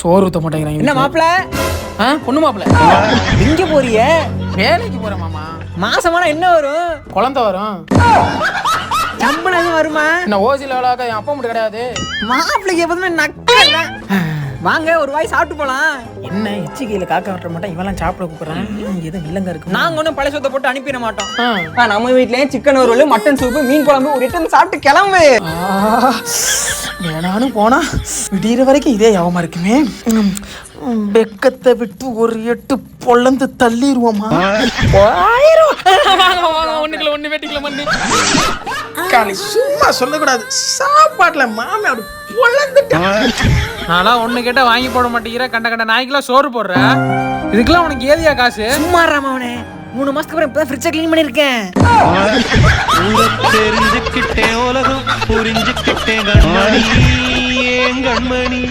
சோறு ஊத்த மாட்டேங்கிறாங்க. என்ன மாப்பிள? பொண்ணு மாப்பிள. எங்க போறிய? வேலைக்கு போறேன் மாமா. மாசமான என்ன வரும்? குழந்தை வரும். சம்பளம் எதுவும் வருமா? என்ன ஓசில வேலைக்க என் அப்பா மட்டும் கிடையாது. மாப்பிளைக்கு எப்போதுமே நக்கல. வாங்க ஒரு வாய் சாப்பிட்டு போலாம். என்ன எச்சிக்கையில காக்க வர மாட்டேன், இவெல்லாம் சாப்பிட கூப்பிடுறான். எது வில்லங்க இருக்கு. நாங்க ஒன்றும் பழைய சொத்தை போட்டு அனுப்பிட மாட்டோம். நம்ம வீட்லயே சிக்கன் வறுவல், மட்டன் சூப்பு, மீன் குழம்பு ஒரு எட்டு சாப்பிட்டு கிளம்பு. வேணாலும் போனா விடிகிற வரைக்கும் இதே யாவமா இருக்குமே. வெக்கத்தை விட்டு ஒரு எட்டு பொழந்து தள்ளிடுவோமா? ஒண்ணுக்குள்ள ஒண்ணு வெட்டிக்கல மண்ணு. காலி சும்மா சொல்லக்கூடாது. சாப்பாட்டுல மாமே அப்படி பொழந்துட்டான். நான்லாம் ஒண்ணு கேட்டா வாங்கி போட மாட்டேங்கிற. கண்ட கண்ட நாய்க்கெல்லாம் சோறு போடுற. இதுக்கெல்லாம் உனக்கு ஏதியா காசு? சும்மா ராமவனே, 3 மாசத்துக்கு அப்புறம் இப்பதான் ஃப்ரிட்ஜை க்ளீன் பண்ணிருக்கேன். தெரிஞ்சுக்கிட்டேன் உலகம் புரிஞ்சுக்கிட்டேன் கண்மணி.